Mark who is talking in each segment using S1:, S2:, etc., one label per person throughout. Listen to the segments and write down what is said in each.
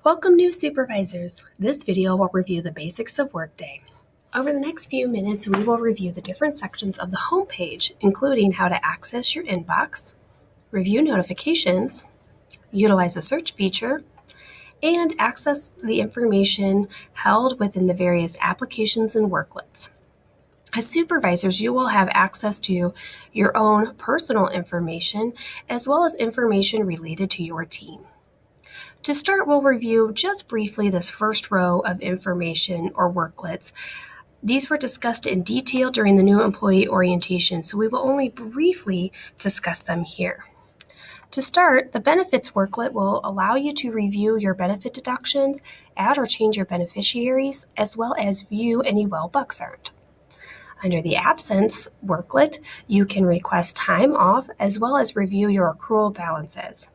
S1: Welcome new supervisors. This video will review the basics of Workday. Over the next few minutes, we will review the different sections of the home page, including how to access your inbox, review notifications, utilize the search feature, and access the information held within the various applications and worklets. As supervisors, you will have access to your own personal information as well as information related to your team. To start, we'll review just briefly this first row of information or worklets. These were discussed in detail during the new employee orientation, so we will only briefly discuss them here. To start, the benefits worklet will allow you to review your benefit deductions, add or change your beneficiaries, as well as view any well bucks earned. Under the absence worklet, you can request time off as well as review your accrual balances.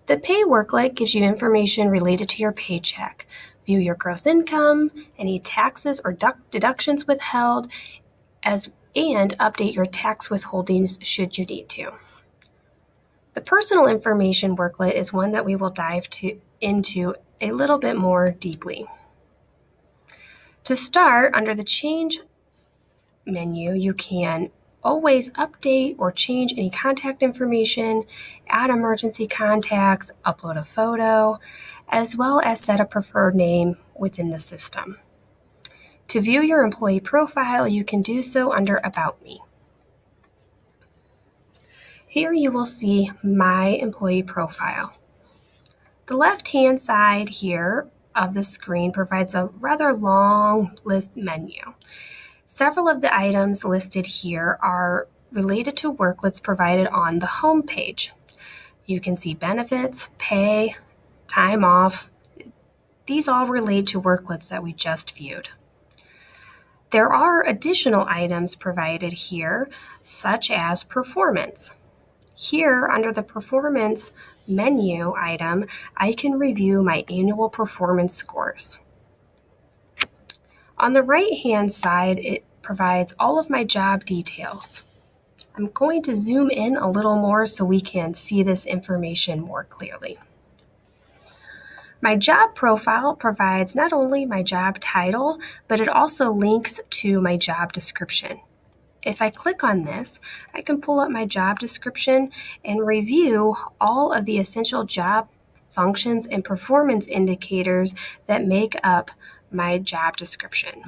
S1: The pay worklet gives you information related to your paycheck. View your gross income, any taxes or deductions withheld, and update your tax withholdings should you need to. The personal information worklet is one that we will dive into a little bit more deeply. To start, under the change menu, you can always update or change any contact information, add emergency contacts, upload a photo, as well as set a preferred name within the system. To view your employee profile, you can do so under About Me. Here you will see My Employee Profile. The left-hand side here of the screen provides a rather long list menu. Several of the items listed here are related to worklets provided on the home page. You can see benefits, pay, time off. These all relate to worklets that we just viewed. There are additional items provided here, such as performance. Here, under the performance menu item, I can review my annual performance scores. On the right-hand side, it provides all of my job details. I'm going to zoom in a little more so we can see this information more clearly. My job profile provides not only my job title, but it also links to my job description. If I click on this, I can pull up my job description and review all of the essential job functions and performance indicators that make up my job description.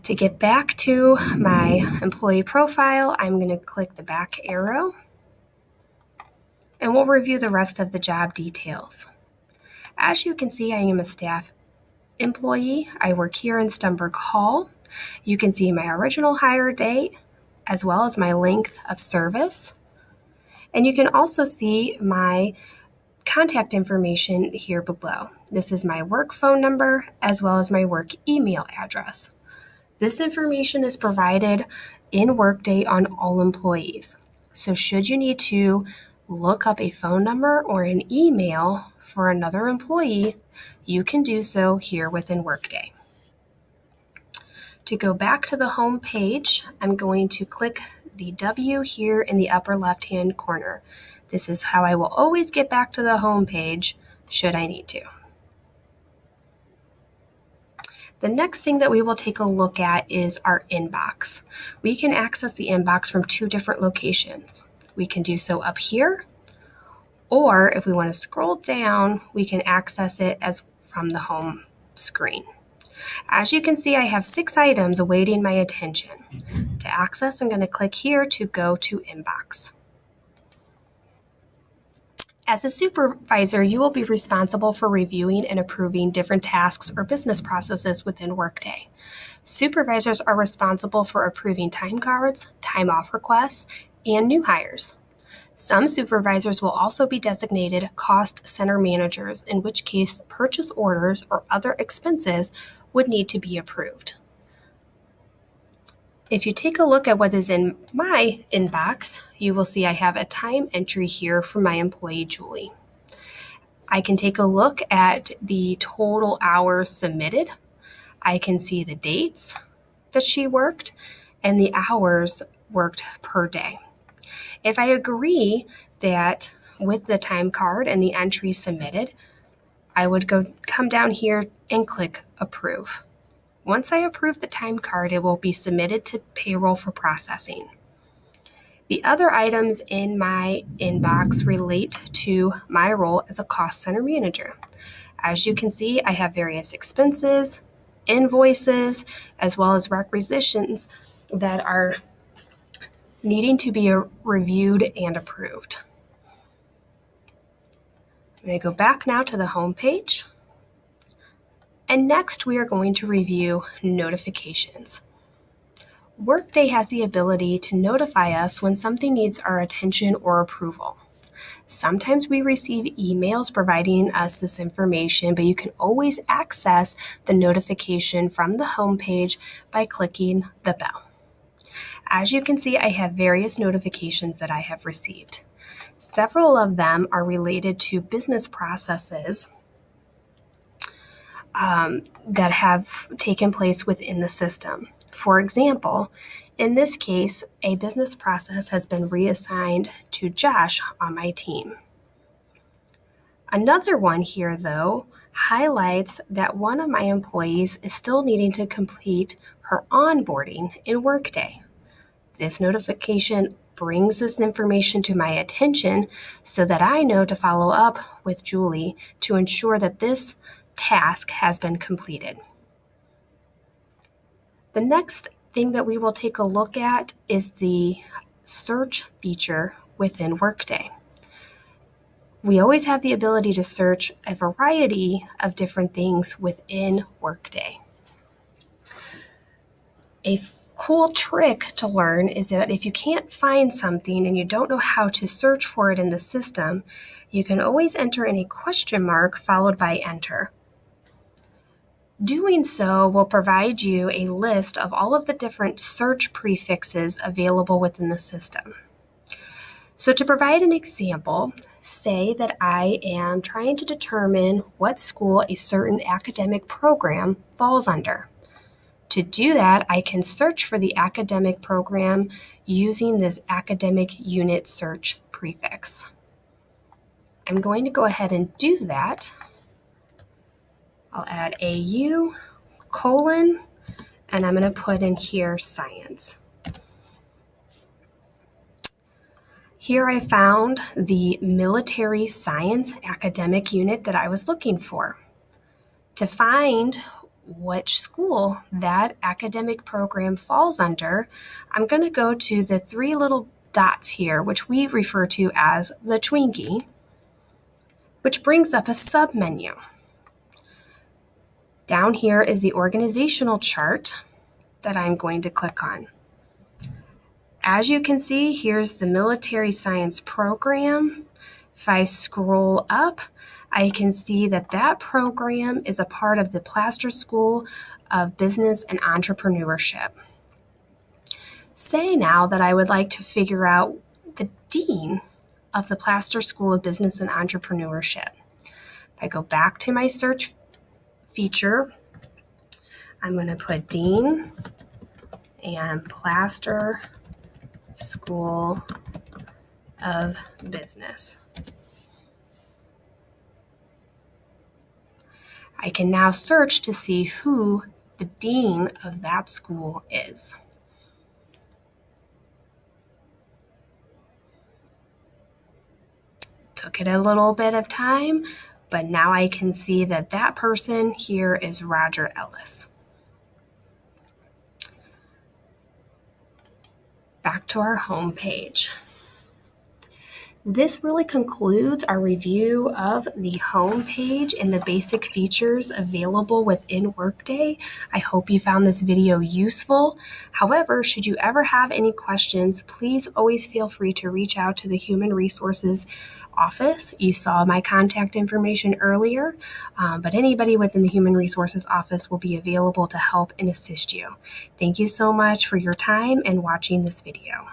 S1: To get back to my employee profile, I'm going to click the back arrow, and we'll review the rest of the job details. As you can see, I am a staff employee. I work here in Stumberg Hall. You can see my original hire date, as well as my length of service. And you can also see my contact information here below. This is my work phone number as well as my work email address. This information is provided in Workday on all employees. So should you need to look up a phone number or an email for another employee, you can do so here within Workday. To go back to the home page, I'm going to click the W here in the upper left-hand corner. This is how I will always get back to the home page should I need to. The next thing that we will take a look at is our inbox. We can access the inbox from two different locations. We can do so up here, or if we want to scroll down, we can access it as from the home screen. As you can see, I have 6 items awaiting my attention. To access, I'm going to click here to go to Inbox. As a supervisor, you will be responsible for reviewing and approving different tasks or business processes within Workday. Supervisors are responsible for approving time cards, time off requests, and new hires. Some supervisors will also be designated cost center managers, in which case purchase orders or other expenses would need to be approved. If you take a look at what is in my inbox, you will see I have a time entry here for my employee, Julie. I can take a look at the total hours submitted. I can see the dates that she worked and the hours worked per day. If I agree that with the time card and the entry submitted, I would come down here and click Approve. Once I approve the time card, it will be submitted to payroll for processing. The other items in my inbox relate to my role as a cost center manager. As you can see, I have various expenses, invoices, as well as requisitions that are needing to be reviewed and approved. I'm going to go back now to the home page. And next, we are going to review notifications. Workday has the ability to notify us when something needs our attention or approval. Sometimes we receive emails providing us this information, but you can always access the notification from the home page by clicking the bell. As you can see, I have various notifications that I have received. Several of them are related to business processes that have taken place within the system. For example, in this case, a business process has been reassigned to Josh on my team. Another one here, though, highlights that one of my employees is still needing to complete her onboarding in Workday. This notification brings this information to my attention so that I know to follow up with Julie to ensure that this task has been completed. The next thing that we will take a look at is the search feature within Workday. We always have the ability to search a variety of different things within Workday. A cool trick to learn is that if you can't find something and you don't know how to search for it in the system, you can always enter in a question mark followed by enter. Doing so will provide you a list of all of the different search prefixes available within the system. So to provide an example, say that I am trying to determine what school a certain academic program falls under. To do that, I can search for the academic program using this academic unit search prefix. I'm going to go ahead and do that. I'll add AU, colon, and I'm going to put in here science. Here I found the military science academic unit that I was looking for. To find which school that academic program falls under, I'm going to go to the three little dots here, which we refer to as the Twinkie, which brings up a submenu. Down here is the organizational chart that I'm going to click on. As you can see, here's the military science program. If I scroll up, I can see that that program is a part of the Plaster School of Business and Entrepreneurship. Say now that I would like to figure out the dean of the Plaster School of Business and Entrepreneurship. If I go back to my search feature, I'm going to put Dean and Plaster School of Business. I can now search to see who the dean of that school is. Took it a little bit of time, but now I can see that that person here is Roger Ellis. Back to our home page. This really concludes our review of the home page and the basic features available within Workday. I hope you found this video useful. However, should you ever have any questions, please always feel free to reach out to the Human Resources office. You saw my contact information earlier, but anybody within the Human Resources office will be available to help and assist you. Thank you so much for your time and watching this video.